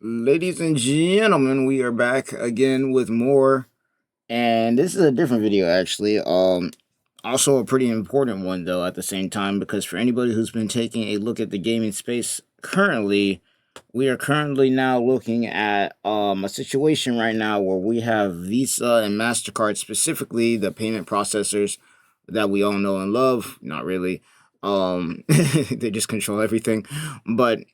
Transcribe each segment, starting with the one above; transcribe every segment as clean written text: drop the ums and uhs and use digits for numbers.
Ladies and gentlemen, we are back again with more, and this is a different video actually. Also a pretty important one though at the same time, because for anybody who's been taking a look at the gaming space currently, we are currently now looking at a situation right now where we have Visa and Mastercard, specifically the payment processors that we all know and love. Not really. They just control everything, but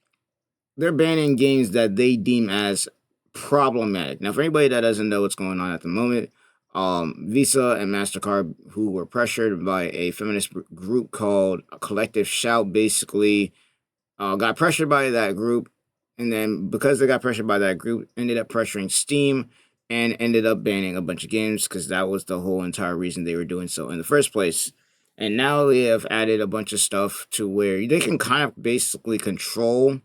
they're banning games that they deem as problematic. Now, for anybody that doesn't know what's going on at the moment, Visa and MasterCard, who were pressured by a feminist group called Collective Shout, basically got pressured by that group. And then because they got pressured by that group, ended up pressuring Steam and ended up banning a bunch of games because that was the whole entire reason they were doing so in the first place. And now they have added a bunch of stuff to where they can kind of basically control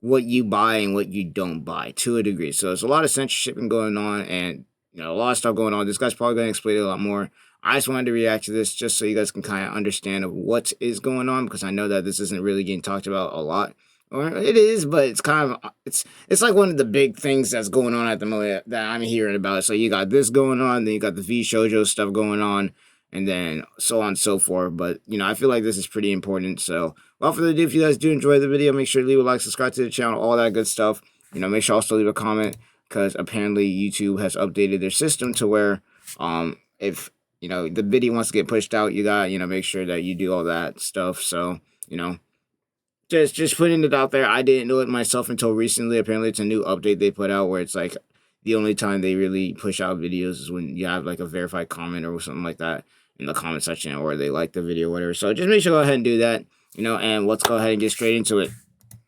what you buy and what you don't buy to a degree. So there's a lot of censorship going on, and a lot of stuff going on. This guy's probably going to explain it a lot more. I just wanted to react to this just so you guys can kind of understand of what is going on, because I know that this isn't really getting talked about a lot. Or it is, but it's kind of it's like one of the big things that's going on at the moment that I'm hearing about. So you got this going on, then you got the vshojo stuff going on, and then so on and so forth. But I feel like this is pretty important. So without further ado, if you guys do enjoy the video, make sure to leave a like, subscribe to the channel, all that good stuff. Make sure also leave a comment, because apparently YouTube has updated their system to where if the video wants to get pushed out, you got make sure that you do all that stuff. So just putting it out there. I didn't know it myself until recently. Apparently it's a new update they put out where it's like the only time they really push out videos is when you have like a verified comment or something like that in the comment section, or they like the video or whatever. So just make sure to go ahead and do that. And let's go ahead and get straight into it.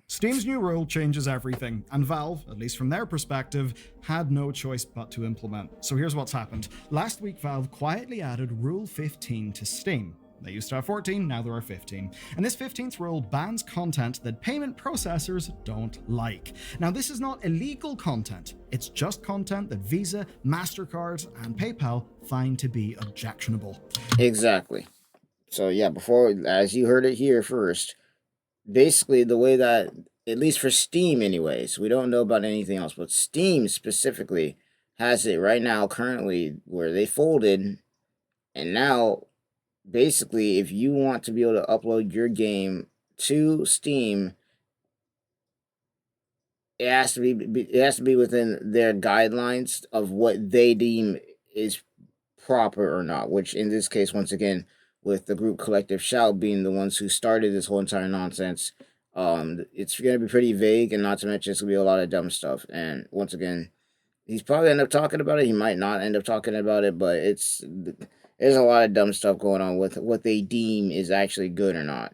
Steam's new rule changes everything, and Valve, at least from their perspective, had no choice but to implement. So here's what's happened. Last week, Valve quietly added Rule 15 to Steam. They used to have 14, now there are 15. And this 15th rule bans content that payment processors don't like. Now, this is not illegal content. It's just content that Visa, MasterCard, and PayPal find to be objectionable. Exactly. So yeah, before, as you heard it here first, basically the way that, at least for Steam anyways, we don't know about anything else, but Steam specifically has it right now currently where they folded, and now basically if you want to be able to upload your game to Steam, it has to be within their guidelines of what they deem is proper or not, which in this case, once again, with the group Collective Shout being the ones who started this whole entire nonsense, it's going to be pretty vague, and not to mention it's going to be a lot of dumb stuff. And once again, he's probably end up talking about it. He might not end up talking about it, but there's a lot of dumb stuff going on with what they deem is actually good or not.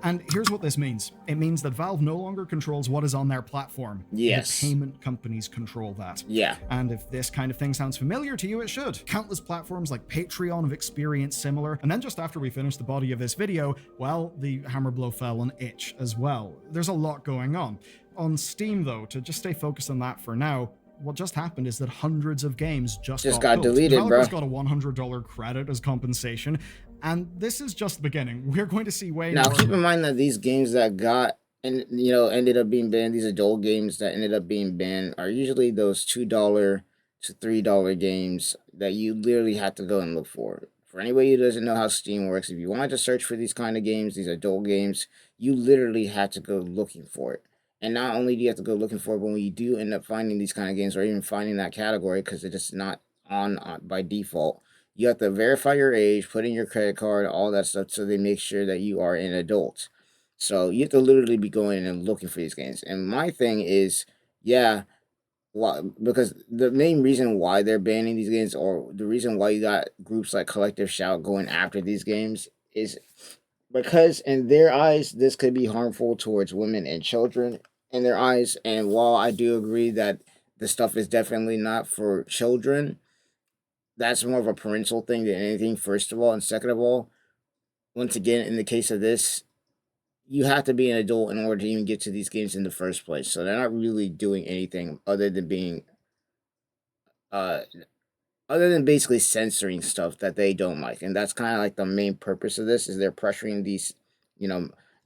And here's what this means. It means that Valve no longer controls what is on their platform. Yes. The payment companies control that. Yeah. And if this kind of thing sounds familiar to you, it should. Countless platforms like Patreon have experienced similar. And then just after we finish the body of this video, well, the hammer blow fell on itch as well. There's a lot going on. On Steam, though, to just stay focused on that for now, what just happened is that hundreds of games just got deleted, bro. Developers got a $100 credit as compensation, and this is just the beginning. We're going to see way now, more. Now, keep in mind that these games that got and ended up being banned, these adult games that ended up being banned, are usually those $2 to $3 games that you literally have to go and look for. For anybody who doesn't know how Steam works, if you wanted to search for these kind of games, these adult games, you literally had to go looking for it. And not only do you have to go looking for it, but when you do end up finding these kind of games, or even finding that category, because it's just not on by default, you have to verify your age, put in your credit card, all that stuff, so they make sure that you are an adult. So you have to literally be going and looking for these games. And my thing is, yeah, because the main reason why they're banning these games, or the reason why you got groups like Collective Shout going after these games, is because in their eyes, this could be harmful towards women and children in their eyes. And while I do agree that the stuff is definitely not for children, that's more of a parental thing than anything, first of all. And second of all, once again, in the case of this, you have to be an adult in order to even get to these games in the first place. So they're not really doing anything other than being other than basically censoring stuff that they don't like. And that's kind of like the main purpose of this, is they're pressuring these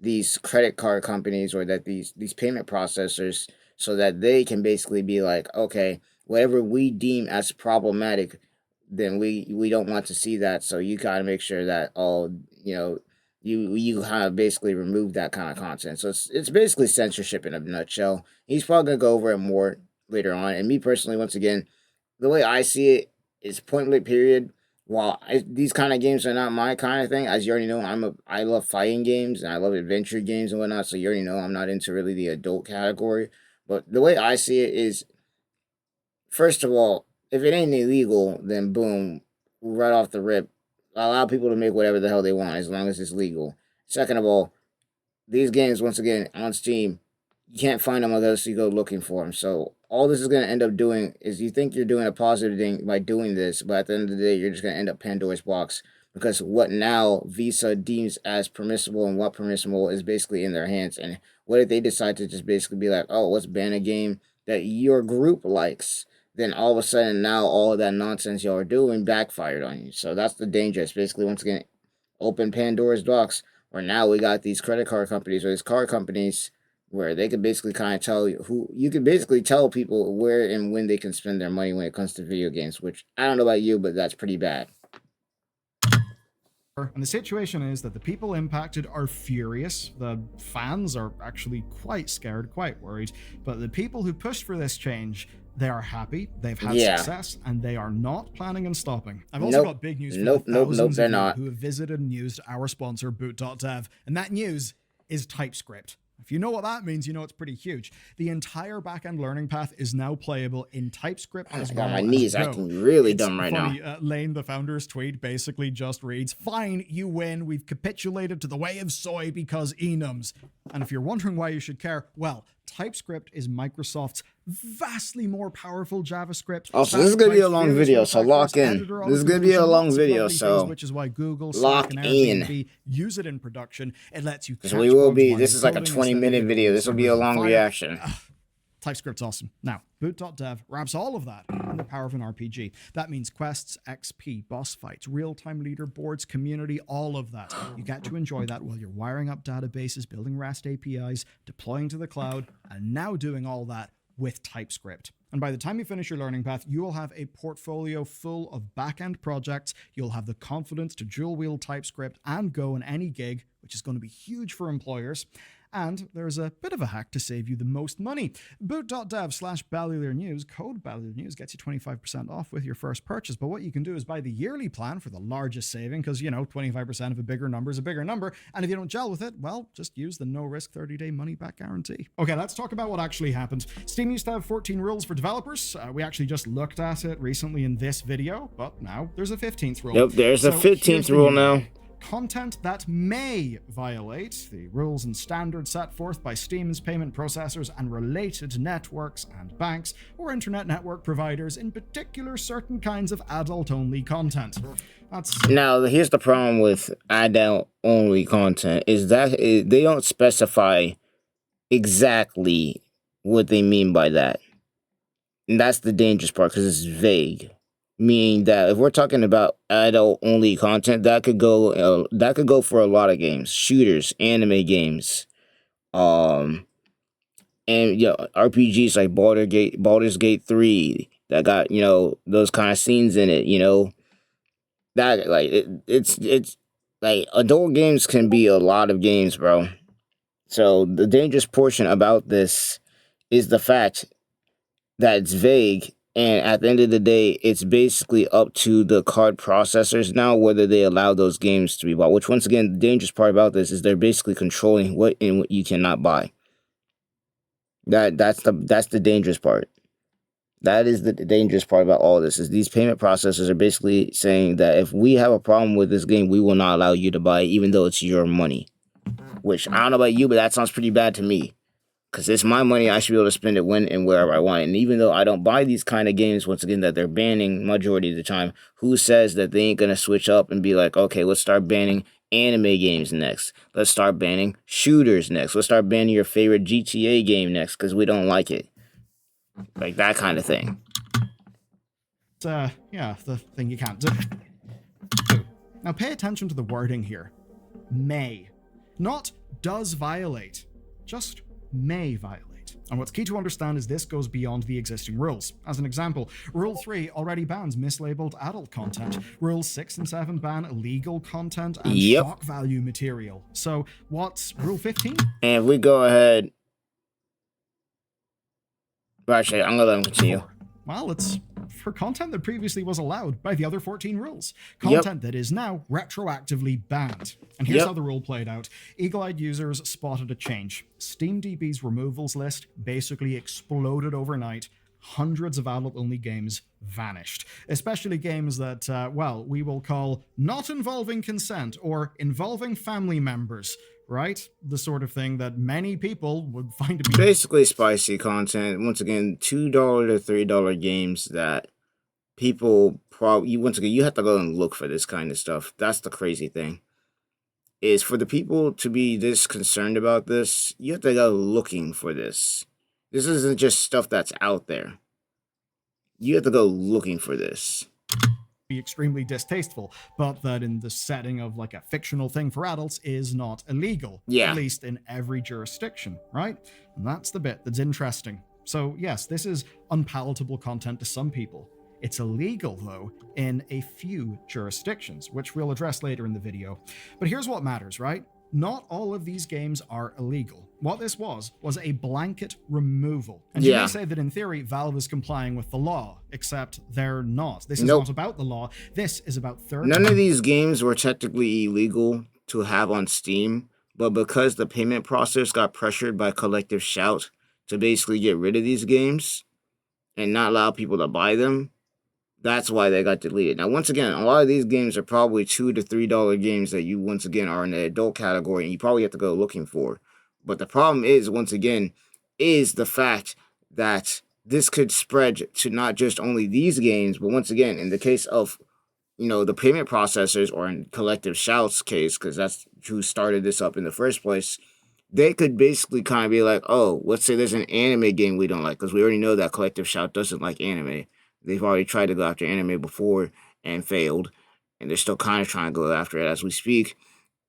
these credit card companies, or that these payment processors, so that they can basically be like, okay, whatever we deem as problematic, then we don't want to see that. So you gotta make sure that you kind of basically remove that kind of content. So it's basically censorship in a nutshell. He's probably gonna go over it more later on. And me personally, once again, the way I see it is point blank period. While these kind of games are not my kind of thing, as you already know, I love fighting games and I love adventure games and whatnot. So you already know I'm not into really the adult category. But the way I see it is, first of all, if it ain't illegal, then boom, right off the rip, allow people to make whatever the hell they want as long as it's legal. Second of all, these games, once again, on Steam, you can't find them unless you go looking for them. So all this is going to end up doing is, you think you're doing a positive thing by doing this, but at the end of the day, you're just going to end up Pandora's box, because what now Visa deems as permissible and what permissible is basically in their hands. And what if they decide to just basically be like, oh, let's ban a game that your group likes? Then all of a sudden, now all of that nonsense y'all are doing backfired on you. So that's the danger. It's basically, once again, open Pandora's box, where now we got these credit card companies or these car companies where they can basically kind of tell you who, you can basically tell people where and when they can spend their money when it comes to video games, which I don't know about you, but that's pretty bad. And the situation is that the people impacted are furious. The fans are actually quite scared, quite worried. But the people who pushed for this change, they are happy, they've had success, and they are not planning on stopping. I've also got big news for the thousands of you who have visited and used our sponsor, boot.dev. And that news is TypeScript. If you know what that means, you know it's pretty huge. The entire backend learning path is now playable in TypeScript as well. My knees acting really dumb right now. Lane, the founder's tweet, basically just reads, "Fine, you win. We've capitulated to the way of soy because enums." And if you're wondering why you should care, well, TypeScript is Microsoft's vastly more powerful JavaScript. Also, this is going to be a long video, so lock in. This is going to be a long video, so which is why Google, lock Slack, and in. Airbnb use it in production. It lets you. So we will be. This is like a 20-minute video. This will be a long reaction. TypeScript's awesome. Now, boot.dev wraps all of that in the power of an RPG. That means quests, XP, boss fights, real-time leaderboards, community, all of that. You get to enjoy that while you're wiring up databases, building REST APIs, deploying to the cloud, and now doing all that with TypeScript. And by the time you finish your learning path, you will have a portfolio full of back-end projects. You'll have the confidence to dual-wield TypeScript and Go in any gig, which is going to be huge for employers. And there's a bit of a hack to save you the most money. boot.dev/BallyLearNews, code BallyLearNews gets you 25% off with your first purchase. But what you can do is buy the yearly plan for the largest saving, because, 25% of a bigger number is a bigger number. And if you don't gel with it, well, just use the no-risk 30-day money-back guarantee. Okay, let's talk about what actually happened. Steam used to have 14 rules for developers. We actually just looked at it recently in this video, but now there's a 15th rule. Yep, there's a 15th rule now. Content that may violate the rules and standards set forth by Steam's payment processors and related networks and banks or internet network providers, in particular certain kinds of adult-only content. Now, here's the problem with adult-only content, is that they don't specify exactly what they mean by that. And that's the dangerous part, because it's vague. Meaning that if we're talking about adult-only content, that could go for a lot of games, shooters, anime games, and RPGs like Baldur's Gate 3 that got those kind of scenes in it. That it's like adult games can be a lot of games, bro. So the dangerous portion about this is the fact that it's vague. And at the end of the day, it's basically up to the card processors now whether they allow those games to be bought. Which, once again, the dangerous part about this is they're basically controlling what and what you cannot buy. That's the dangerous part. That is the dangerous part about all this, is these payment processors are basically saying that if we have a problem with this game, we will not allow you to buy it, even though it's your money. Which, I don't know about you, but that sounds pretty bad to me. Because it's my money, I should be able to spend it when and wherever I want. And even though I don't buy these kind of games, once again, that they're banning majority of the time, who says that they ain't going to switch up and be like, okay, let's start banning anime games next. Let's start banning shooters next. Let's start banning your favorite GTA game next because we don't like it. Like that kind of thing. Yeah, the thing you can't do. Now pay attention to the wording here. May. Not does violate, just may violate. And what's key to understand is this goes beyond the existing rules. As an example, Rule 3 already bans mislabeled adult content. Rules 6 and 7 ban illegal content and shock value material. So what's Rule 15? And if we go ahead... Actually, I'm going to let him continue. Well, it's for content that previously was allowed by the other 14 rules. Content that is now retroactively banned. And here's how the rule played out. Eagle-eyed users spotted a change. SteamDB's removals list basically exploded overnight. Hundreds of adult-only games vanished. Especially games that, well, we will call not involving consent or involving family members. Right? The sort of thing that many people would find to be basically spicy content. Once again, $2 to $3 games that people probably, once again, you have to go and look for this kind of stuff. That's the crazy thing. Is for the people to be this concerned about this, you have to go looking for this. This isn't just stuff that's out there. You have to go looking for this. Extremely distasteful, but that in the setting of like a fictional thing for adults is not illegal. At least in every jurisdiction, right? And that's the bit that's interesting. So yes, this is unpalatable content to some people. It's illegal, though, in a few jurisdictions, which we'll address later in the video. But here's what matters, right? Not all of these games are illegal. What this was a blanket removal. And you may say that in theory, Valve is complying with the law, except they're not. This is not about the law. This is about third. None of these games were technically illegal to have on Steam, but because the payment process got pressured by Collective Shout to basically get rid of these games and not allow people to buy them, that's why they got deleted. Now, once again, a lot of these games are probably $2 to $3 games that you, once again, are in the adult category and you probably have to go looking for. But the problem is, once again, is the fact that this could spread to not just only these games, but once again, in the case of, you know, the payment processors, or in Collective Shout's case, because that's who started this up in the first place, they could basically kind of be like, oh, let's say there's an anime game we don't like, because we already know that Collective Shout doesn't like anime. They've already tried to go after anime before and failed, and they're still kind of trying to go after it as we speak.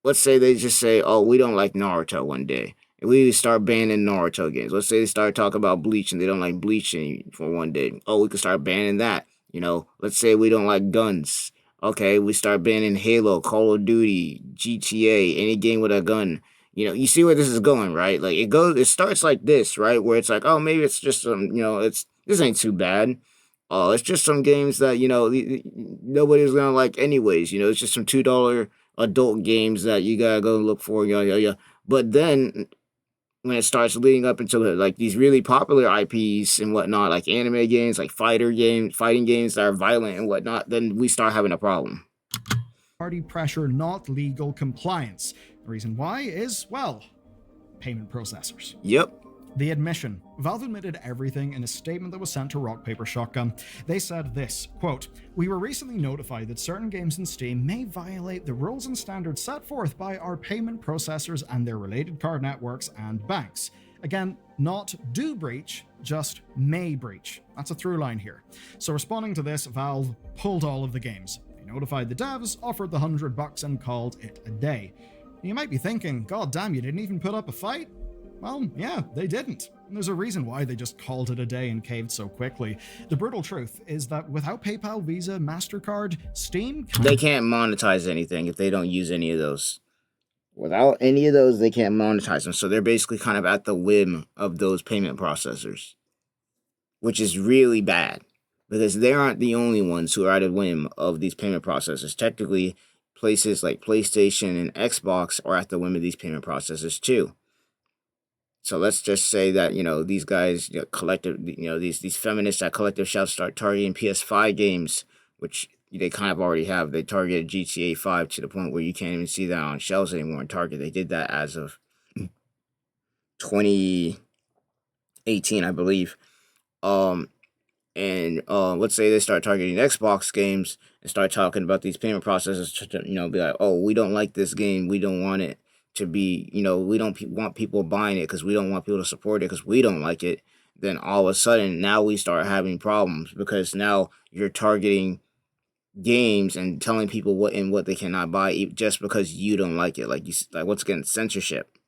Let's say they just say, oh, we don't like Naruto one day, and we start banning Naruto games. Let's say they start talking about Bleach, and they don't like Bleach for one day. Oh, we could start banning that. You know, let's say we don't like guns. Okay, we start banning Halo, Call of Duty, GTA, any game with a gun. You know, you see where this is going, right? Like, it starts like this, right? Where it's like, oh, maybe it's just some, you know, this ain't too bad. It's just some games that, you know, nobody's gonna like anyways. You know, it's just some $2 adult games that you gotta go look for. But then when it starts leading up into like these really popular IPs and whatnot, like anime games, like fighting games that are violent and whatnot, then we start having a problem. Party pressure, not legal compliance. The reason why is, well, payment processors. Yep. The admission. Valve admitted everything in a statement that was sent to Rock Paper Shotgun. They said this, quote, "We were recently notified that certain games in Steam may violate the rules and standards set forth by our payment processors and their related card networks and banks." Again, not do breach, just may breach. That's a through line here. So responding to this, Valve pulled all of the games. They notified the devs, offered the $100 and called it a day. You might be thinking, God damn, you didn't even put up a fight? Well, yeah, they didn't. And there's a reason why they just called it a day and caved so quickly. The brutal truth is that without PayPal, Visa, MasterCard, Steam... They can't monetize anything if they don't use any of those. Without any of those, they can't monetize them. So they're basically kind of at the whim of those payment processors, which is really bad because they aren't the only ones who are at the whim of these payment processors. Technically, places like PlayStation and Xbox are at the whim of these payment processors too. So let's just say that, you know, these guys, you know, these feminists at Collective Shout start targeting PS5 games, which they kind of already have. They targeted GTA 5 to the point where you can't even see that on shelves anymore in Target. They did that as of 2018, I believe. Let's say they start targeting Xbox games and start talking about these payment processors to, you know, be like, oh, we don't like this game. We don't want it to be, you know, we don't want people buying it because we don't want people to support it because we don't like it. Then all of a sudden, now we start having problems because now you're targeting games and telling people what and what they cannot buy just because you don't like it. Like once again, censorship.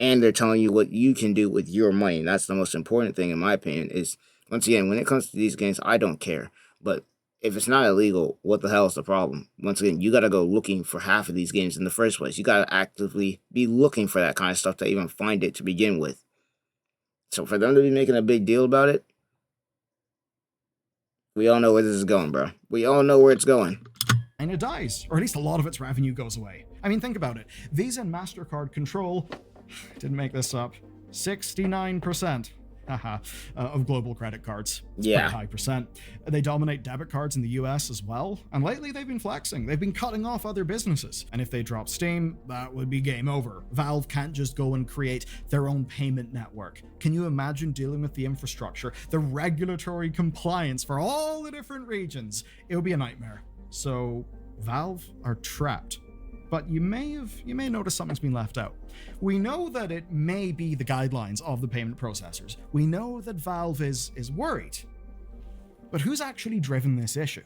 And they're telling you what you can do with your money. And that's the most important thing, in my opinion. Is once again, when it comes to these games, I don't care. But if it's not illegal, what the hell is the problem? Once again, you got to go looking for half of these games in the first place. You got to actively be looking for that kind of stuff to even find it to begin with. So for them to be making a big deal about it, we all know where this is going, bro. We all know where it's going. And it dies, or at least a lot of its revenue goes away. I mean, think about it. Visa and MasterCard control, didn't make this up, 69%. Of global credit cards. It's Yeah. pretty high percent. They dominate debit cards in the US as well, and lately they've been flexing. They've been cutting off other businesses. And if they drop Steam, that would be game over. Valve can't just go and create their own payment network. Can you imagine dealing with the infrastructure, the regulatory compliance for all the different regions? It would be a nightmare. So Valve are trapped. But you may notice something's been left out. We know that it may be the guidelines of the payment processors. We know that Valve is worried. But who's actually driven this issue?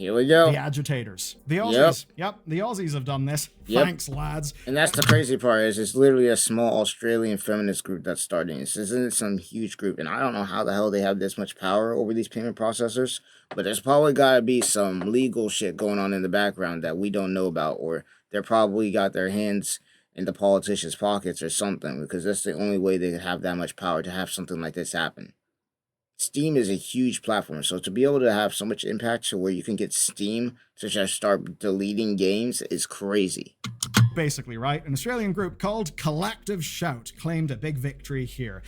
Here we go. The agitators. The Aussies. Yep, the Aussies have done this. Yep. Thanks, lads. And that's the crazy part is it's literally a small Australian feminist group that's starting. This isn't some huge group. And I don't know how the hell they have this much power over these payment processors. But there's probably got to be some legal shit going on in the background that we don't know about. Or they're probably got their hands in the politicians' pockets or something. Because that's the only way they could have that much power to have something like this happen. Steam is a huge platform, so to be able to have so much impact to where you can get Steam to just start deleting games is crazy. Basically, right? An Australian group called Collective Shout claimed a big victory here.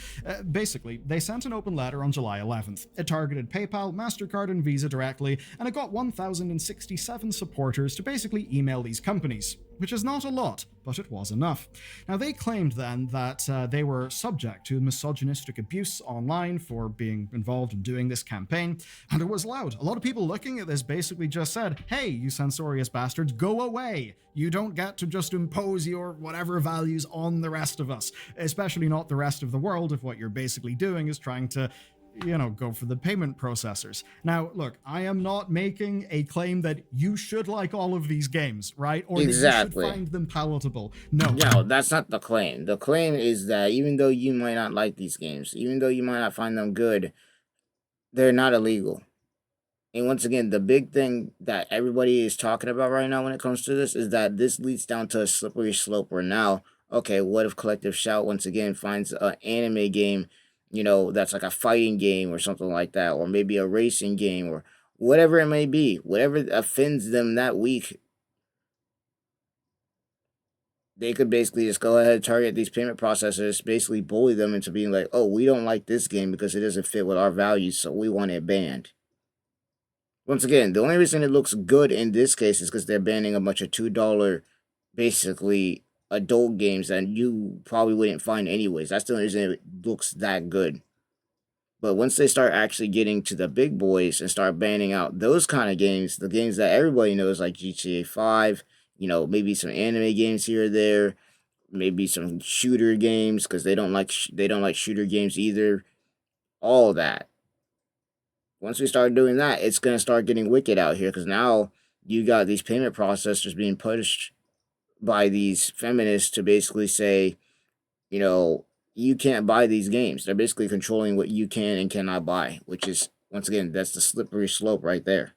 Basically, they sent an open letter on July 11th. It targeted PayPal, MasterCard, and Visa directly, and it got 1,067 supporters to basically email these companies, which is not a lot, but it was enough. Now, they claimed then that they were subject to misogynistic abuse online for being involved in doing this campaign, and it was loud. A lot of people looking at this basically just said, hey, you censorious bastards, go away. You don't get to just impose your whatever values on the rest of us, especially not the rest of the world if what you're basically doing is trying to go for the payment processors. Now, look, I am not making a claim that you should like all of these games, right? Or Exactly. that you should find them palatable. No. No, that's not the claim. The claim is that even though you might not like these games, even though you might not find them good, they're not illegal. And once again, the big thing that everybody is talking about right now when it comes to this is that this leads down to a slippery slope where now, okay, what if Collective Shout once again finds an anime game, that's like a fighting game or something like that, or maybe a racing game or whatever it may be, whatever offends them that week, they could basically just go ahead and target these payment processors, basically bully them into being like, oh, we don't like this game because it doesn't fit with our values, so we want it banned. Once again, the only reason it looks good in this case is because they're banning a bunch of $2 basically adult games that you probably wouldn't find anyways. That's the only reason it looks that good. But once they start actually getting to the big boys and start banning out those kind of games, the games that everybody knows like GTA 5, maybe some anime games here or there, maybe some shooter games because they don't like shooter games either. All that. Once we start doing that, it's going to start getting wicked out here because now you got these payment processors being pushed by these feminists to basically say, you can't buy these games. They're basically controlling what you can and cannot buy, which is, once again, that's the slippery slope right there.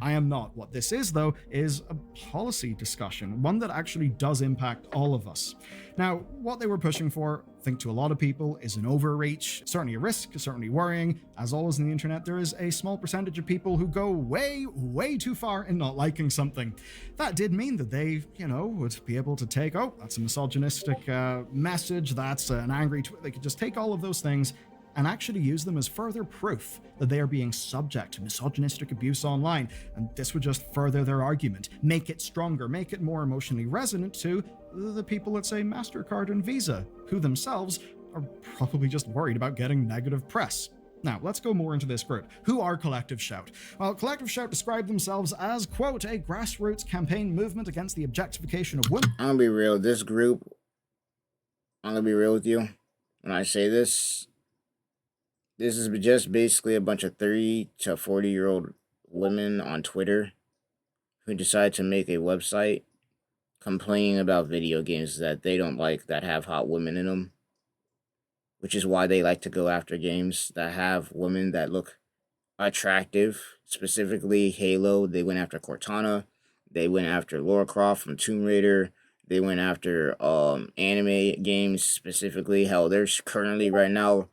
I am not. What this is, though, is a policy discussion, one that actually does impact all of us. Now, what they were pushing for, I think to a lot of people, is an overreach, certainly a risk, certainly worrying. As always in the internet, there is a small percentage of people who go way, way too far in not liking something. That did mean that they, would be able to take, oh, that's a misogynistic message, that's an angry tweet. They could just take all of those things and actually use them as further proof that they are being subject to misogynistic abuse online. And this would just further their argument, make it stronger, make it more emotionally resonant to the people at, say, MasterCard and Visa, who themselves are probably just worried about getting negative press. Now, let's go more into this group. Who are Collective Shout? Well, Collective Shout describe themselves as, quote, a grassroots campaign movement against the objectification of women. I'm going to be real. This group, I'm going to be real with you. When I say this is just basically a bunch of 30 to 40-year-old women on Twitter who decide to make a website complaining about video games that they don't like that have hot women in them, which is why they like to go after games that have women that look attractive. Specifically, Halo, they went after Cortana. They went after Lara Croft from Tomb Raider. They went after anime games specifically. Hell, there's currently right now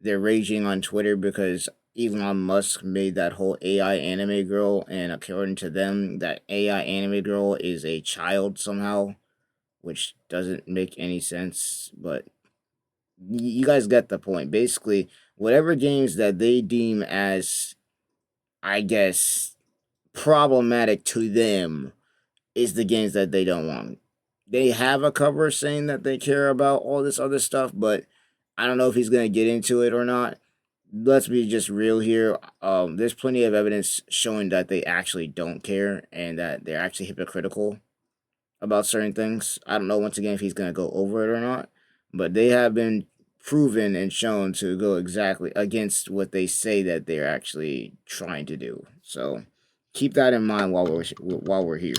they're raging on Twitter because Elon Musk made that whole AI anime girl, and according to them, that AI anime girl is a child somehow, which doesn't make any sense. But you guys get the point. Basically, whatever games that they deem as, I guess, problematic to them is the games that they don't want. They have a cover saying that they care about all this other stuff, but I don't know if he's going to get into it or not. Let's be just real here. There's plenty of evidence showing that they actually don't care and that they're actually hypocritical about certain things. I don't know, once again, if he's going to go over it or not, but they have been proven and shown to go exactly against what they say that they're actually trying to do. So keep that in mind while we're here.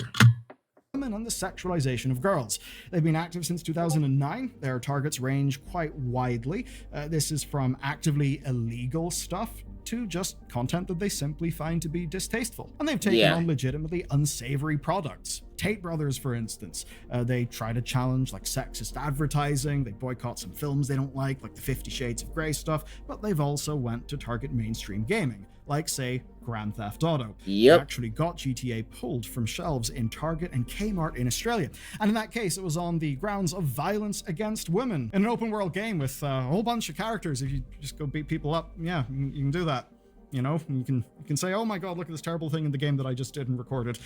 Women and the sexualization of girls. They've been active since 2009. Their targets range quite widely. This is from actively illegal stuff to just content that they simply find to be distasteful. And they've taken on legitimately unsavory products. Tate Brothers, for instance, they try to challenge like sexist advertising. They boycott some films they don't like the 50 Shades of Grey stuff, but they've also went to target mainstream gaming, like say Grand Theft Auto. They actually got GTA pulled from shelves in Target and Kmart in Australia. And in that case, it was on the grounds of violence against women. In an open world game with a whole bunch of characters, if you just go beat people up, yeah, you can do that. You know, you can say, oh my god, look at this terrible thing in the game that I just did and recorded.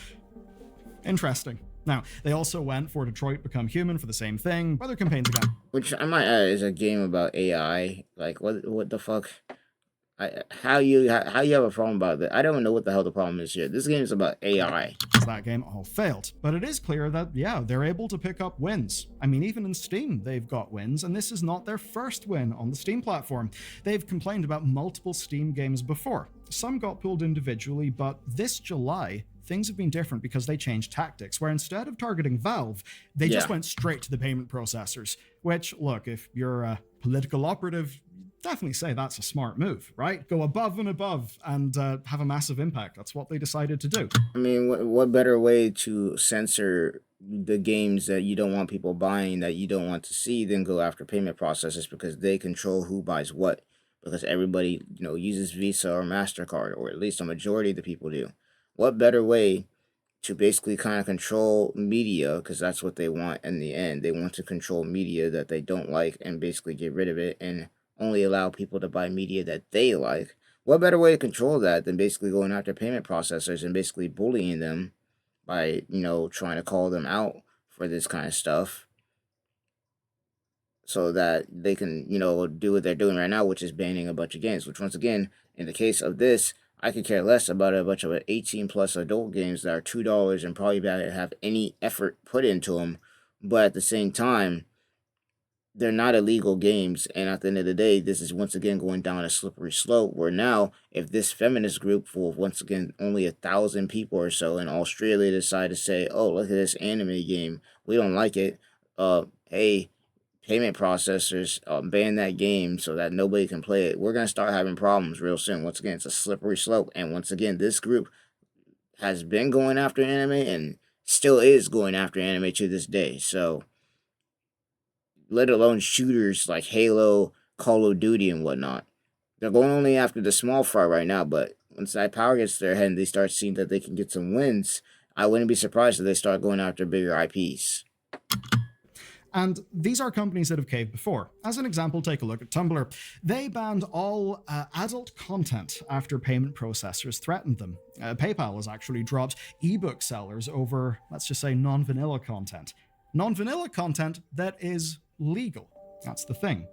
Interesting. Now, they also went for Detroit Become Human for the same thing. Other campaigns again. Which I might add is a game about AI. Like, what the fuck? How you have a problem about that? I don't know what the hell the problem is here. This game is about AI. That game all failed. But it is clear that, yeah, they're able to pick up wins. I mean, even in Steam, they've got wins, and this is not their first win on the Steam platform. They've complained about multiple Steam games before. Some got pulled individually, but this July, things have been different because they changed tactics, where instead of targeting Valve, they just went straight to the payment processors. Which, look, if you're a political operative, definitely say that's a smart move, right? Go above and above and have a massive impact. That's what they decided to do. I mean, what better way to censor the games that you don't want people buying, that you don't want to see, than go after payment processors, because they control who buys what. Because everybody, uses Visa or MasterCard, or at least a majority of the people do. What better way to basically kind of control media, because that's what they want in the end. They want to control media that they don't like and basically get rid of it and only allow people to buy media that they like. What better way to control that than basically going after payment processors and basically bullying them by, trying to call them out for this kind of stuff, so that they can, do what they're doing right now, which is banning a bunch of games, which, once again, in the case of this, I could care less about a bunch of 18 plus adult games that are $2 and probably about to have any effort put into them. But at the same time, they're not illegal games, and at the end of the day, this is once again going down a slippery slope, where now, if this feminist group full of, once again, only 1,000 people or so in Australia decide to say, oh, look at this anime game, we don't like it, hey, payment processors, ban that game so that nobody can play it, we're going to start having problems real soon. Once again, it's a slippery slope, and once again, this group has been going after anime and still is going after anime to this day, so let alone shooters like Halo, Call of Duty, and whatnot. They're going only after the small fry right now, but once that power gets to their head and they start seeing that they can get some wins, I wouldn't be surprised if they start going after bigger IPs. And these are companies that have caved before. As an example, take a look at Tumblr. They banned all adult content after payment processors threatened them. PayPal has actually dropped ebook sellers over, let's just say, non-vanilla content. Non-vanilla content that is legal. That's the thing.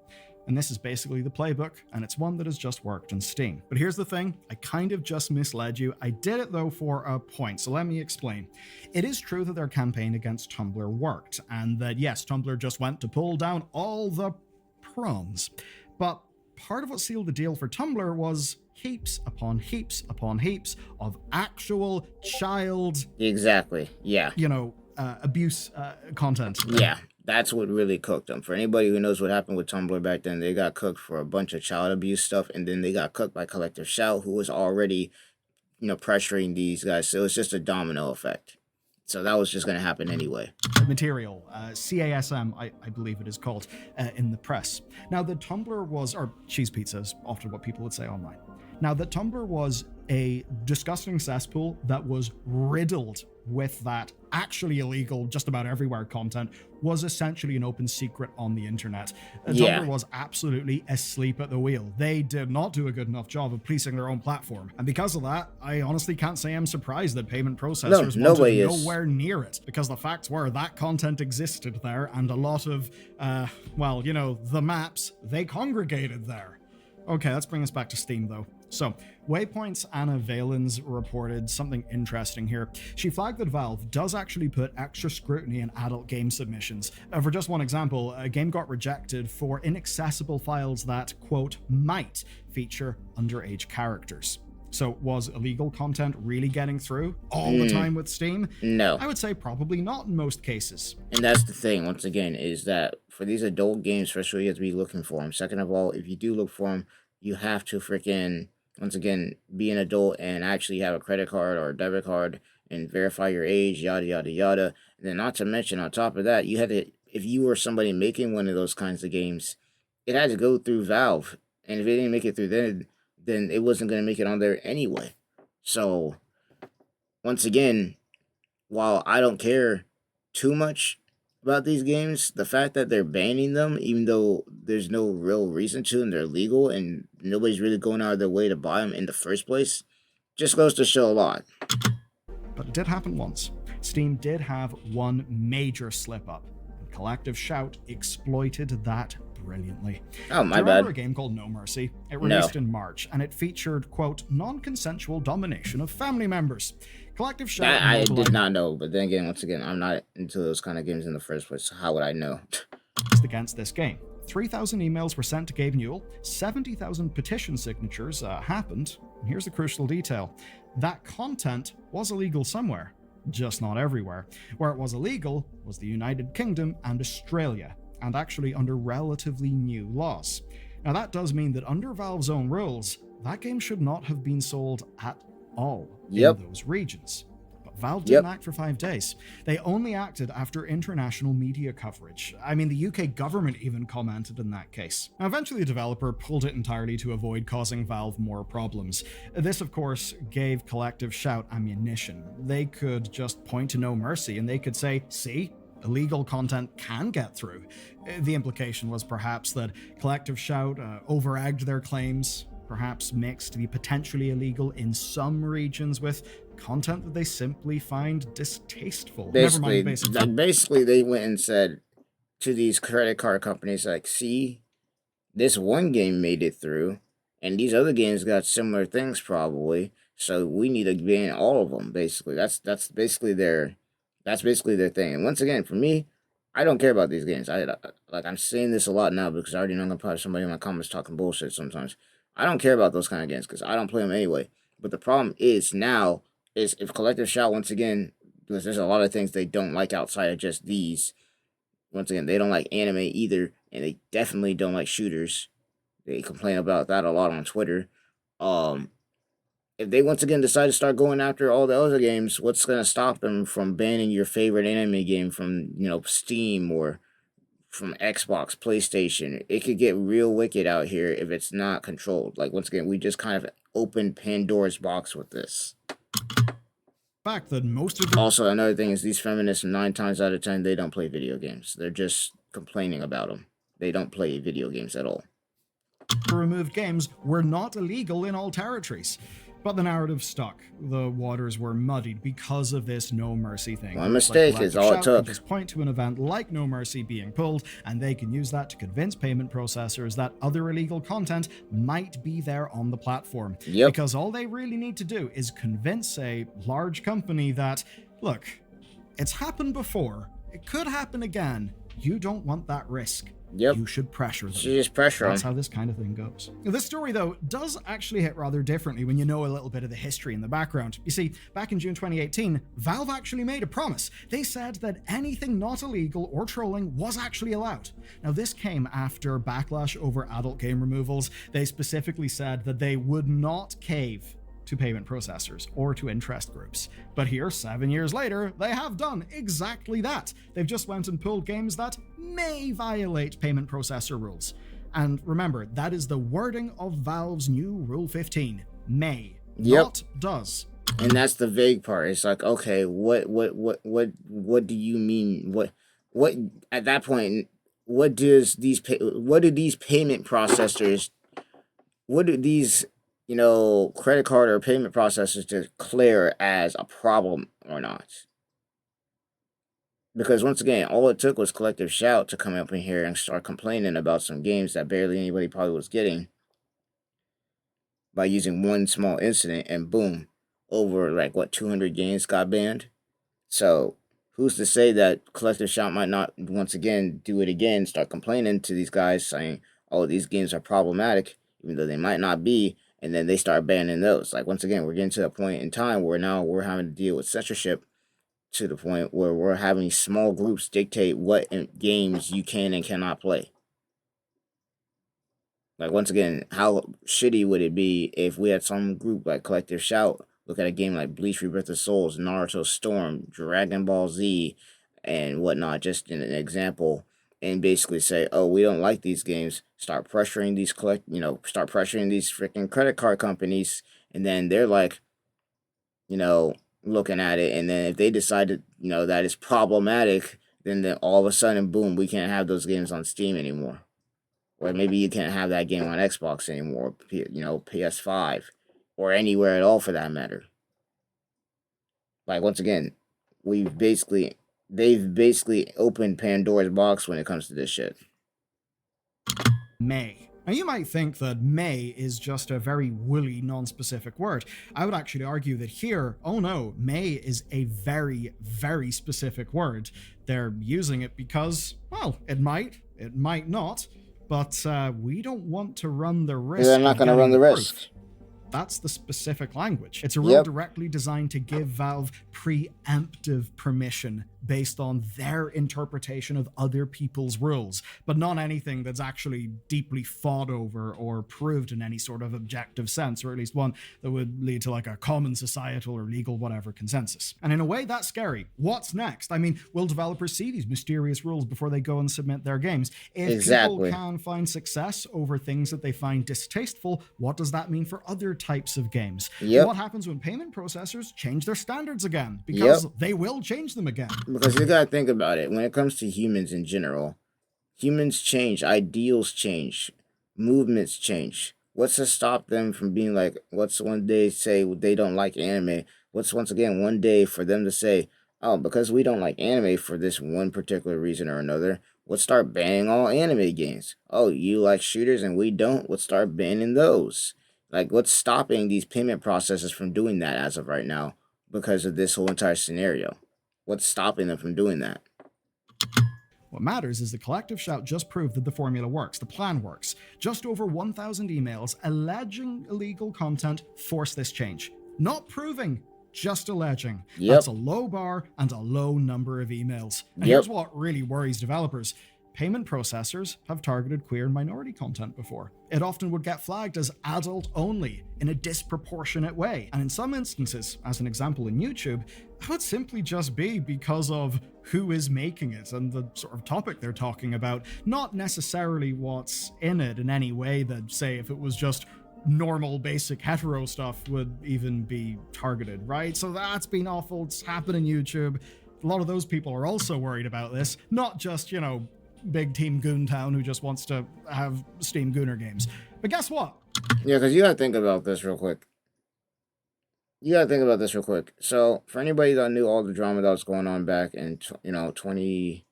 And this is basically the playbook, and it's one that has just worked in Steam. But here's the thing, I kind of just misled you. I did it though for a point, so let me explain. It is true that their campaign against Tumblr worked, and that yes, Tumblr just went to pull down all the prawns. But part of what sealed the deal for Tumblr was heaps upon heaps upon heaps of actual child, Exactly. Yeah. abuse content. Yeah. That's what really cooked them. For anybody who knows what happened with Tumblr back then, they got cooked for a bunch of child abuse stuff, and then they got cooked by Collective Shout, who was already, pressuring these guys. So it's just a domino effect. So that was just going to happen anyway. Material, CASM, I believe it is called, in the press. Now, the Tumblr was, or cheese pizza is often what people would say online. Now, the Tumblr was a disgusting cesspool that was riddled with that actually illegal, just about everywhere content, was essentially an open secret on the internet. Tumblr was absolutely asleep at the wheel. They did not do a good enough job of policing their own platform. And because of that, I honestly can't say I'm surprised that payment processors wanted nowhere near it, because the facts were that content existed there, and a lot of, the maps, they congregated there. Okay, let's bring us back to Steam, though. So, Waypoint's Anna Valens reported something interesting here. She flagged that Valve does actually put extra scrutiny in adult game submissions. For just one example, a game got rejected for inaccessible files that, quote, might feature underage characters. So, was illegal content really getting through all the time with Steam? No. I would say probably not in most cases. And that's the thing, once again, is that for these adult games, first of all, you have to be looking for them. Second of all, if you do look for them, you have to freaking, once again, be an adult and actually have a credit card or a debit card and verify your age, yada, yada, yada. And then not to mention, on top of that, you had to, if you were somebody making one of those kinds of games, it had to go through Valve. And if it didn't make it through then it wasn't going to make it on there anyway. So, once again, while I don't care too much about these games, the fact that they're banning them, even though there's no real reason to, and they're legal, and nobody's really going out of their way to buy them in the first place, just goes to show a lot. But it did happen once. Steam did have one major slip-up, and Collective Shout exploited that brilliantly. Oh, my bad. bad. A game called No Mercy. It released in March, and it featured, quote, non-consensual domination of family members. Collective Shout... I did not know, but then again, once again, I'm not into those kind of games in the first place, so how would I know? Against this game. 3,000 emails were sent to Gabe Newell, 70,000 petition signatures happened, and here's the crucial detail. That content was illegal somewhere, just not everywhere. Where it was illegal was the United Kingdom and Australia, and actually under relatively new laws. Now that does mean that under Valve's own rules, that game should not have been sold at all in those regions. But Valve didn't act for 5 days. They only acted after international media coverage. I mean, the UK government even commented in that case. Now, eventually the developer pulled it entirely to avoid causing Valve more problems. This, of course, gave Collective Shout ammunition. They could just point to No Mercy and they could say, see? Illegal content can get through. The implication was perhaps that Collective Shout over-egged their claims, perhaps mixed the potentially illegal in some regions with content that they simply find distasteful. Basically, basically they went and said to these credit card companies, like, see, this one game made it through, and these other games got similar things probably, so we need to ban all of them, basically. That's basically their thing. And once again, for me, I don't care about these games. I'm saying this a lot now because I already know I'm going to probably somebody in my comments talking bullshit sometimes. I don't care about those kind of games because I don't play them anyway. But the problem is now is if Collective Shout, once again, because there's a lot of things they don't like outside of just these. Once again, they don't like anime either, and they definitely don't like shooters. They complain about that a lot on Twitter. If they once again decide to start going after all the other games, what's going to stop them from banning your favorite anime game from, Steam or from Xbox, PlayStation? It could get real wicked out here if it's not controlled. Like, once again, we just kind of opened Pandora's box with this. Fact that most of Also, another thing is these feminists, 9 times out of 10, they don't play video games. They're just complaining about them. They don't play video games at all. Removed games were not illegal in all territories. But the narrative stuck. The waters were muddied because of this No Mercy thing. One mistake is all it took. Just point to an event like No Mercy being pulled, and they can use that to convince payment processors that other illegal content might be there on the platform. Yep. Because all they really need to do is convince a large company that, look, it's happened before, it could happen again, you don't want that risk. Yep. You should pressure Should them. just pressure That's them. how this kind of thing goes. This story, though, does actually hit rather differently when you know a little bit of the history in the background. You see, back in June 2018, Valve actually made a promise. They said that anything not illegal or trolling was actually allowed. Now, this came after backlash over adult game removals. They specifically said that they would not cave to payment processors or to interest groups. But here, 7 years later, they have done exactly that. They've just went and pulled games that may violate payment processor rules. And remember, that is the wording of Valve's new Rule 15. May, not does. And that's the vague part. It's like, okay, what do you mean? What at that point? What do these payment processors? What do these credit card or payment processors declare as a problem or not? Because once again, all it took was Collective Shout to come up in here and start complaining about some games that barely anybody probably was getting by using one small incident, and boom, over like 200 games got banned. So who's to say that Collective Shout might not once again do it again, start complaining to these guys saying, oh, these games are problematic, even though they might not be, and then they start banning those. Like, once again, we're getting to a point in time where now we're having to deal with censorship to the point where we're having small groups dictate what games you can and cannot play. Like, once again, how shitty would it be if we had some group like Collective Shout look at a game like Bleach Rebirth of Souls, Naruto Storm, Dragon Ball Z, and whatnot, just in an example, and basically say, oh, we don't like these games, start pressuring these start pressuring these freaking credit card companies, and then they're like, looking at it, and then if they decide that it's problematic, then all of a sudden, boom, we can't have those games on Steam anymore. Or maybe you can't have that game on Xbox anymore, PS5, or anywhere at all for that matter. Like, once again, they've basically opened Pandora's box when it comes to this shit. May. Now, you might think that may is just a very woolly, non-specific word. I would actually argue that here, oh no, may is a very, very specific word. They're using it because, well, it might not, but we don't want to run the risk. They're not going to run the risk. That's the specific language. It's a rule directly designed to give Valve preemptive permission based on their interpretation of other people's rules, but not anything that's actually deeply fought over or proved in any sort of objective sense, or at least one that would lead to like a common societal or legal whatever consensus. And in a way, that's scary. What's next? I mean, will developers see these mysterious rules before they go and submit their games? If people can find success over things that they find distasteful, what does that mean for other types of games? What happens when payment processors change their standards again? Because they will change them again. Because you gotta think about it. When it comes to humans in general, humans change, ideals change, movements change. What's to stop them from being like, what's one day say they don't like anime? What's once again one day for them to say, oh, because we don't like anime for this one particular reason or another, let's start banning all anime games. Oh, you like shooters and we don't? Let's start banning those. Like, what's stopping these payment processors from doing that as of right now because of this whole entire scenario? What's stopping them from doing that? What matters is the Collective Shout just proved that the formula works, the plan works. Just over 1,000 emails alleging illegal content forced this change. Not proving, just alleging. That's a low bar and a low number of emails. And here's what really worries developers. Payment processors have targeted queer and minority content before. It often would get flagged as adult only in a disproportionate way. And in some instances, as an example in YouTube, that would simply just be because of who is making it and the sort of topic they're talking about, not necessarily what's in it in any way that, say, if it was just normal basic hetero stuff would even be targeted, right? So that's been awful. It's happened in YouTube. A lot of those people are also worried about this, not just, big Team Goontown who just wants to have Steam Gooner games. But guess what? Yeah, because you gotta think about this real quick. So, for anybody that knew all the drama that was going on back in, 2023,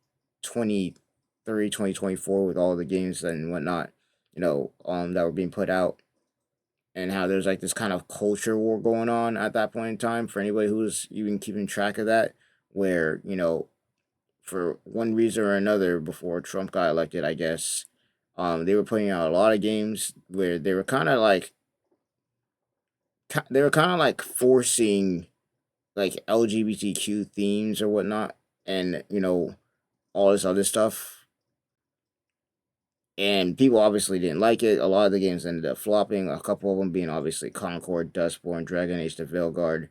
2024 with all the games and whatnot, that were being put out, and how there's like this kind of culture war going on at that point in time, for anybody who's even keeping track of that, where, for one reason or another before Trump got elected, I guess. They were putting out a lot of games where they were kind of like forcing like LGBTQ themes or whatnot, and all this other stuff. And people obviously didn't like it. A lot of the games ended up flopping. A couple of them being obviously Concord, Dustborn, Dragon Age: The Veilguard,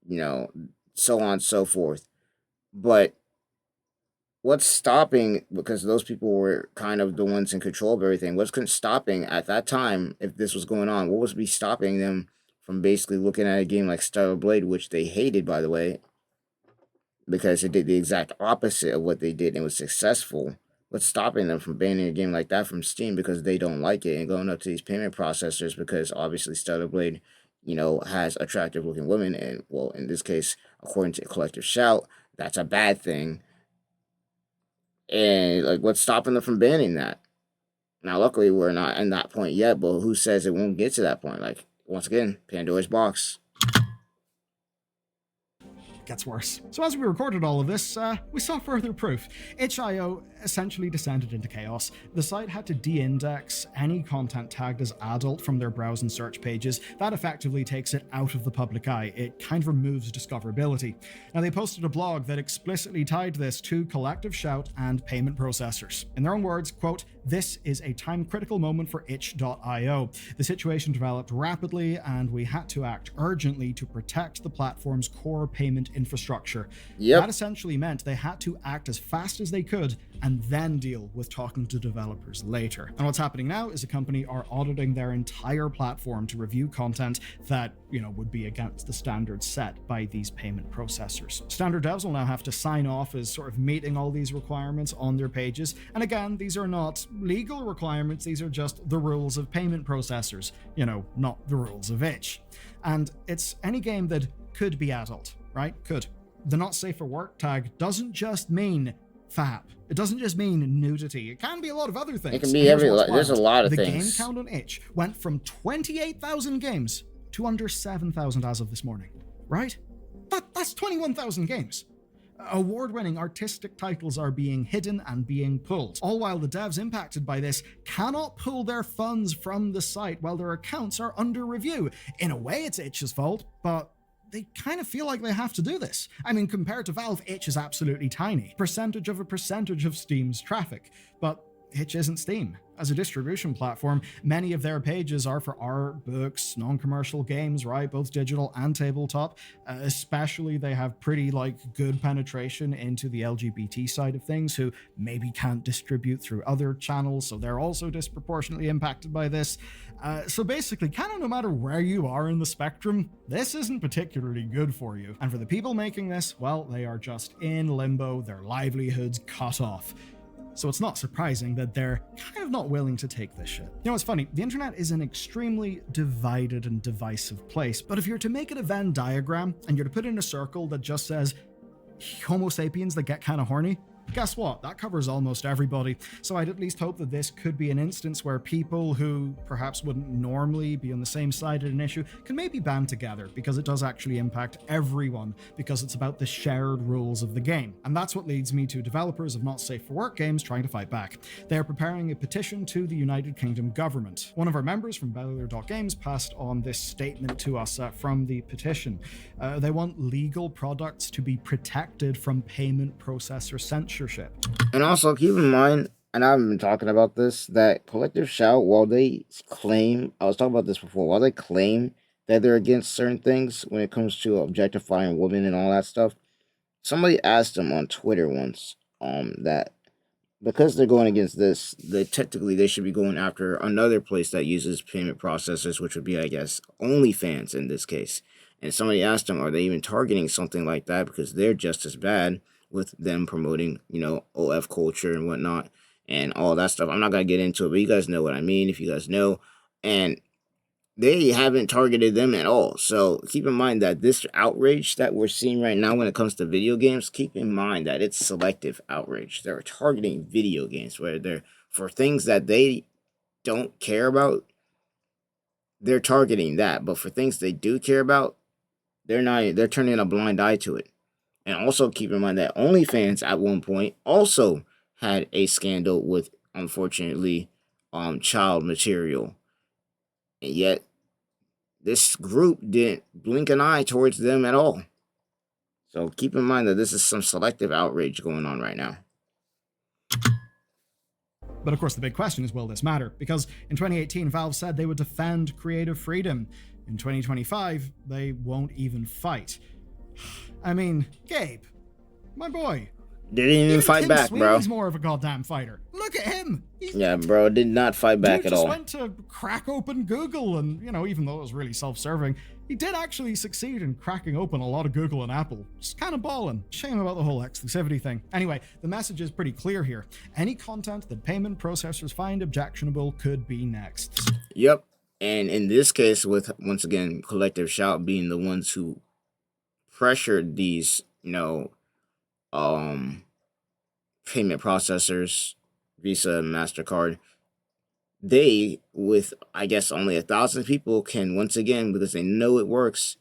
you know, so on and so forth. But what's stopping, because those people were kind of the ones in control of everything, what's stopping at that time, if this was going on, what was be stopping them from basically looking at a game like Stellar Blade, which they hated, by the way, because it did the exact opposite of what they did and it was successful? What's stopping them from banning a game like that from Steam because they don't like it, and going up to these payment processors because obviously Stellar Blade, has attractive looking women, and well, in this case, according to Collective Shout, that's a bad thing. And like, what's stopping them from banning that? Now, luckily, we're not in that point yet, but who says it won't get to that point? Like, once again, Pandora's box. Gets worse. So as we recorded all of this, we saw further proof. itch.io essentially descended into chaos. The site had to de-index any content tagged as adult from their browse and search pages. That effectively takes it out of the public eye. It kind of removes discoverability. Now, they posted a blog that explicitly tied this to Collective Shout and payment processors. In their own words, quote, "This is a time-critical moment for itch.io. The situation developed rapidly, and we had to act urgently to protect the platform's core payment infrastructure." Yep. That essentially meant they had to act as fast as they could and then deal with talking to developers later. And what's happening now is the company are auditing their entire platform to review content that, would be against the standards set by these payment processors. Standard devs will now have to sign off as sort of meeting all these requirements on their pages. And again, these are not legal requirements, these are just the rules of payment processors, not the rules of itch. And it's any game that could be adult, right? Could. The not safe for work tag doesn't just mean fap. It doesn't just mean nudity. It can be a lot of other things. It can be there's a lot of things. The things. game count on itch went from 28,000 games to under 7,000 as of this morning, right? That's 21,000 games. Award-winning artistic titles are being hidden and being pulled, all while the devs impacted by this cannot pull their funds from the site while their accounts are under review. In a way, it's itch's fault, but they kind of feel like they have to do this. I mean, compared to Valve, itch is absolutely tiny. Percentage of Steam's traffic. But itch isn't Steam. As a distribution platform, many of their pages are for art, books, non-commercial games, right? Both digital and tabletop. Especially, they have pretty good penetration into the LGBT side of things, who maybe can't distribute through other channels, so they're also disproportionately impacted by this. So basically, kind of no matter where you are in the spectrum, this isn't particularly good for you. And for the people making this, well, they are just in limbo, their livelihoods cut off. So it's not surprising that they're kind of not willing to take this shit. It's funny, the internet is an extremely divided and divisive place, but if you're to make it a Venn diagram and you're to put in a circle that just says Homo sapiens that get kind of horny, guess what? That covers almost everybody. So I'd at least hope that this could be an instance where people who perhaps wouldn't normally be on the same side of an issue can maybe band together, because it does actually impact everyone, because it's about the shared rules of the game. And that's what leads me to developers of not safe for work games trying to fight back. They are preparing a petition to the United Kingdom government. One of our members from Bellular.games passed on this statement to us from the petition. They want legal products to be protected from payment processor censorship. And also keep in mind, and I've been talking about this, that Collective Shout, while they claim, I was talking about this before, while they claim that they're against certain things when it comes to objectifying women and all that stuff, somebody asked them on Twitter once that because they're going against this, they should be going after another place that uses payment processors, which would be, I guess, OnlyFans in this case. And somebody asked them, are they even targeting something like that, because they're just as bad with them promoting, OF culture and whatnot and all that stuff. I'm not going to get into it, but you guys know what I mean, if you guys know. And they haven't targeted them at all. So keep in mind that this outrage that we're seeing right now when it comes to video games, keep in mind that it's selective outrage. They're targeting video games, where they're for things that they don't care about, they're targeting that. But for things they do care about, they're turning a blind eye to it. And also keep in mind that OnlyFans at one point also had a scandal with, unfortunately, child material. And yet this group didn't blink an eye towards them at all. So keep in mind that this is some selective outrage going on right now. But of course, the big question is, will this matter? Because in 2018, Valve said they would defend creative freedom. In 2025, they won't even fight. I mean, Gabe, my boy. They didn't even fight Tim back, bro. Sweeney's more of a goddamn fighter. Look at him. Yeah, bro, did not fight back at all. Dude just went to crack open Google, and, you know, even though it was really self-serving, he did actually succeed in cracking open a lot of Google and Apple. Just kind of balling. Shame about the whole exclusivity thing. Anyway, the message is pretty clear here. Any content that payment processors find objectionable could be next. Yep. And in this case, with, once again, Collective Shout being the ones who pressured these, you know, payment processors, Visa and MasterCard, they, with, I guess, only 1,000 people, can once again, because they know it works,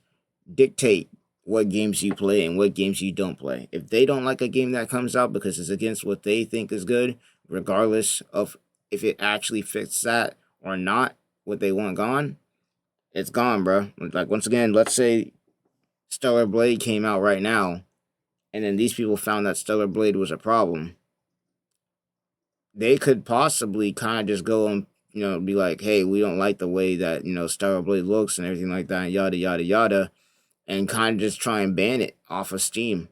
dictate what games you play and what games you don't play. If they don't like a game that comes out because it's against what they think is good, regardless of if it actually fits that or not, what they want gone, it's gone, bro. Like, once again, let's say Stellar Blade came out right now, and then these people found that Stellar Blade was a problem. They could possibly kind of just go and, you know, be like, hey, we don't like the way that, you know, Stellar Blade looks and everything like that, yada, yada, yada, and kind of just try and ban it off of Steam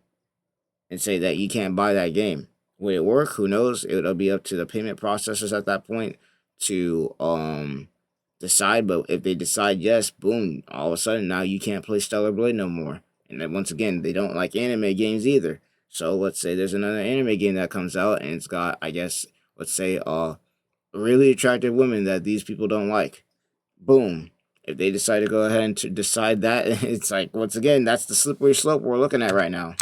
and say that you can't buy that game. Will it work? Who knows? It'll be up to the payment processors at that point to decide. But if they decide yes, boom, all of a sudden now you can't play Stellar Blade no more. And then once again, they don't like anime games either. So let's say there's another anime game that comes out and it's got, I guess, let's say really attractive women that these people don't like. Boom. If they decide to go ahead and to decide that, it's like, once again, that's the slippery slope we're looking at right now.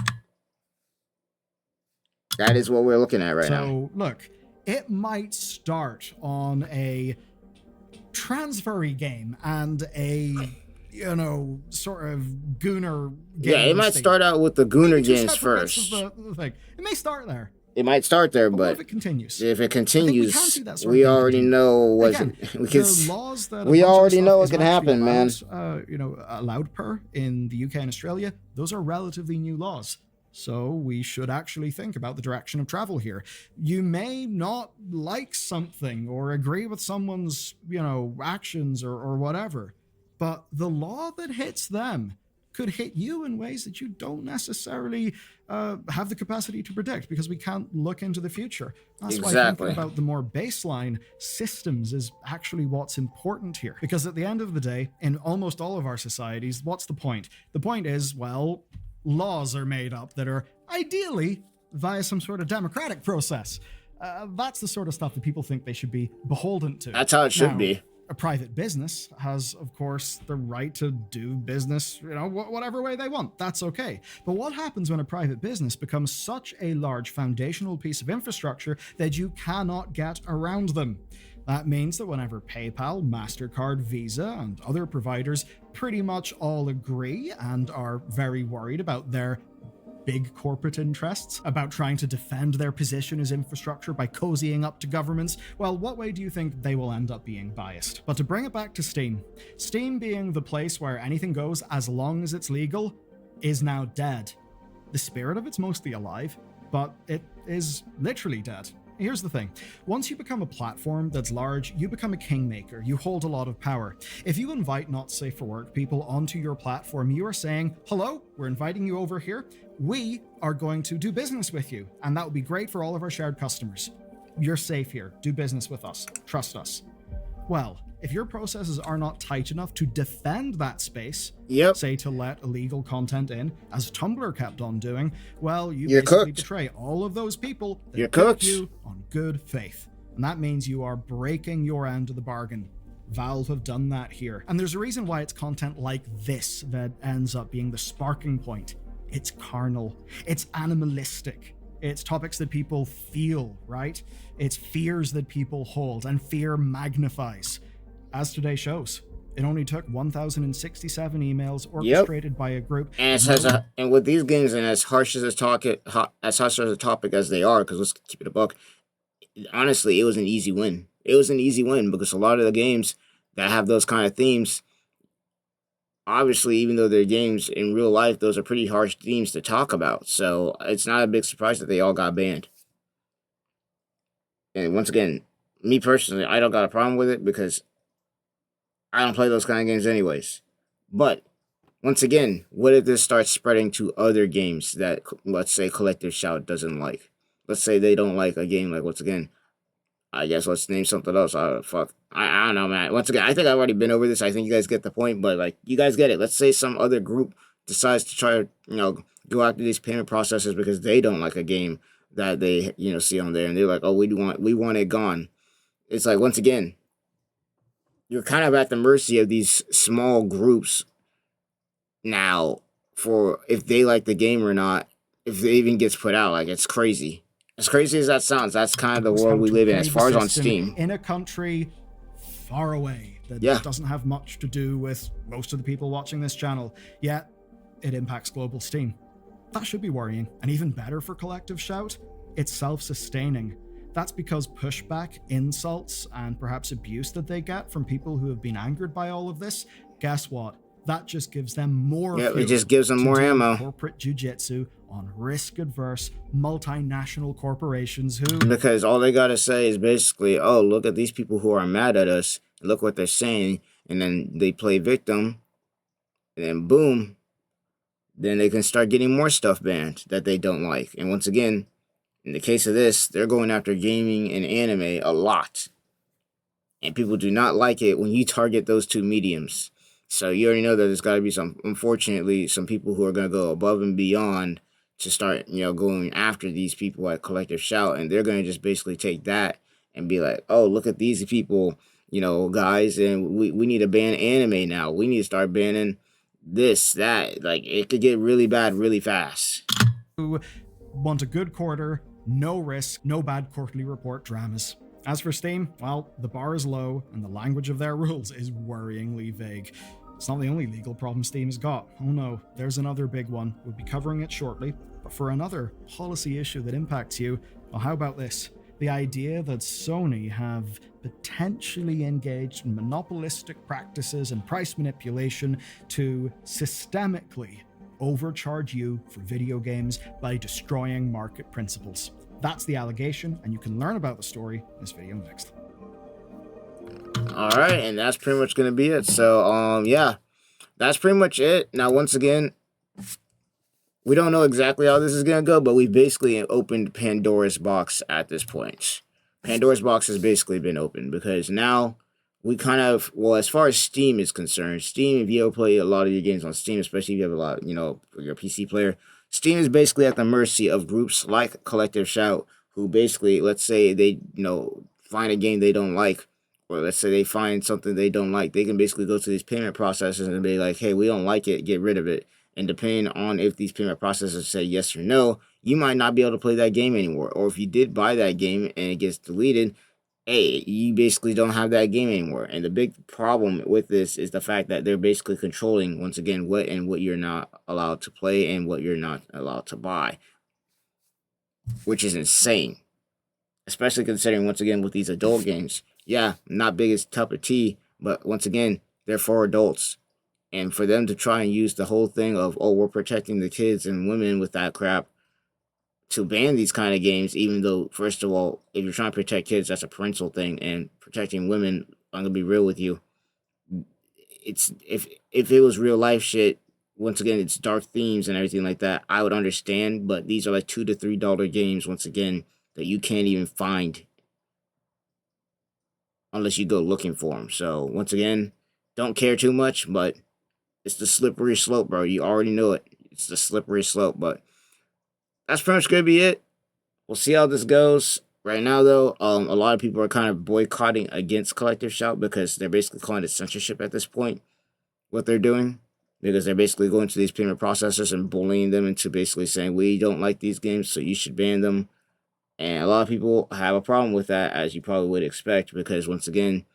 That is what we're looking at right now. So, look, it might start on a transfery game and a, you know, sort of gooner game. Yeah, it might start out with the gooner games first. The thing. It may start there. It might start there, but if it continues, we already know what we already know what can happen, man. You know, allowed per in the UK and Australia. Those are relatively new laws. So we should actually think about the direction of travel here. You may not like something or agree with someone's, you know, actions or whatever, but the law that hits them could hit you in ways that you don't necessarily have the capacity to predict, because we can't look into the future. That's why thinking about the more baseline systems is actually what's important here. Because at the end of the day, in almost all of our societies, what's the point? The point is, well, laws are made up that are ideally via some sort of democratic process. That's the sort of stuff that people think they should be beholden to. That's how it should be. A private business has, of course, the right to do business, you know, whatever way they want. That's okay. But what happens when a private business becomes such a large foundational piece of infrastructure that you cannot get around them? That means that whenever PayPal, MasterCard, Visa, and other providers pretty much all agree and are very worried about their big corporate interests, about trying to defend their position as infrastructure by cozying up to governments, well, what way do you think they will end up being biased? But to bring it back to Steam, Steam being the place where anything goes as long as it's legal, is now dead. The spirit of it's mostly alive, but it is literally dead. Here's the thing. Once you become a platform that's large, you become a kingmaker. You hold a lot of power. If you invite not safe for work people onto your platform, you are saying, hello, we're inviting you over here. We are going to do business with you. And that would be great for all of our shared customers. You're safe here. Do business with us. Trust us. Well, if your processes are not tight enough to defend that space, say to let illegal content in, as Tumblr kept on doing, well, you basically betray all of those people that picked you on good faith. And that means you are breaking your end of the bargain. Valve have done that here. And there's a reason why it's content like this that ends up being the sparking point. It's carnal. It's animalistic. It's topics that people feel, right? It's fears that people hold, and fear magnifies. As today shows, It only took 1,067 emails Yep. orchestrated by a group. And No, and with these games, and as harsh as as harsh as a topic as they are, because let's keep it a buck. Honestly, it was an easy win. It was an easy win because a lot of the games that have those kind of themes, obviously, even though they're games in real life, those are pretty harsh themes to talk about. So it's not a big surprise that they all got banned. And once again, me personally, I don't got a problem with it because I don't play those kind of games anyways. But once again, what if this starts spreading to other games that, let's say, Collective Shout doesn't like? Let's say they don't like a game like, once again, I guess let's name something else. Fuck. I don't know, man. Once again, I think I've already been over this. I think you guys get the point, but like, you guys get it. Let's say some other group decides to try to, go after these payment processors because they don't like a game that they, see on there, and they're like, oh, we want it gone. It's like, once again, you're kind of at the mercy of these small groups now for if they like the game or not, if it even gets put out. Like, it's crazy. As crazy as that sounds, that's kind of the world we live in as far as on Steam. In a country far away that doesn't have much to do with most of the people watching this channel, yet it impacts global Steam. That should be worrying. And even better for Collective Shout, it's self-sustaining. That's because pushback, insults, and perhaps abuse that they get from people who have been angered by all of this, guess what? That just gives them more fuel. It just gives them more ammo. Corporate jujitsu on risk-adverse multinational corporations who... Because all they gotta say is basically, oh, look at these people who are mad at us. Look what they're saying. And then they play victim. And then boom. Then they can start getting more stuff banned that they don't like. And once again, in the case of this, they're going after gaming and anime a lot. And people do not like it when you target those two mediums. So you already know that there's got to be unfortunately, some people who are going to go above and beyond to start, going after these people at Collective Shout. And they're going to just basically take that and be like, oh, look at these people, guys. And we need to ban anime now. We need to start banning this, that. Like, it could get really bad really fast. Who want a good quarter, no risk, no bad quarterly report dramas. As for Steam, well, the bar is low and the language of their rules is worryingly vague. It's not the only legal problem Steam has got. Oh no, there's another big one. We'll be covering it shortly. But for another policy issue that impacts you, well, how about this? The idea that Sony have potentially engaged in monopolistic practices and price manipulation to systemically overcharge you for video games by destroying market principles. That's the allegation, and you can learn about the story in this video next. Alright, and that's pretty much going to be it. So, yeah, that's pretty much it. Now, once again, we don't know exactly how this is going to go, but we basically opened Pandora's box at this point. Pandora's box has basically been opened because now we kind of, well, as far as Steam is concerned, Steam, if you ever play a lot of your games on Steam, especially if you have a lot, you're a PC player, Steam is basically at the mercy of groups like Collective Shout, who basically, let's say they, find a game they don't like, or let's say they find something they don't like, they can basically go to these payment processors and be like, hey, we don't like it, get rid of it. And depending on if these payment processors say yes or no, you might not be able to play that game anymore. Or if you did buy that game and it gets deleted, hey, you basically don't have that game anymore. And the big problem with this is the fact that they're basically controlling, once again, what you're not allowed to play and what you're not allowed to buy. Which is insane. Especially considering, once again, with these adult games. Yeah, not biggest cup of tea, but once again, they're for adults. And for them to try and use the whole thing of, oh, we're protecting the kids and women with that crap, to ban these kind of games, even though, first of all, if you're trying to protect kids, that's a parental thing, and protecting women, I'm gonna be real with you, it's if it was real life shit, once again, it's dark themes and everything like that, I would understand, but these are like $2 to $3 games, once again, that you can't even find unless you go looking for them. So, once again, don't care too much, but it's the slippery slope, bro. You already know it. It's the slippery slope, but that's pretty much going to be it. We'll see how this goes. Right now, though, a lot of people are kind of boycotting against Collective Shout because they're basically calling it censorship at this point, what they're doing. Because they're basically going to these payment processors and bullying them into basically saying, we don't like these games, so you should ban them. And a lot of people have a problem with that, as you probably would expect, because once again,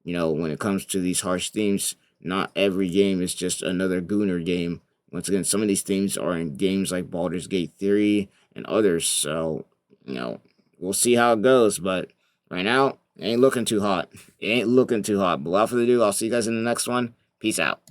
when it comes to these harsh themes, not every game is just another Gooner game. Once again, some of these themes are in games like Baldur's Gate 3 and others. So, we'll see how it goes. But right now, it ain't looking too hot. It ain't looking too hot. But without further ado, I'll see you guys in the next one. Peace out.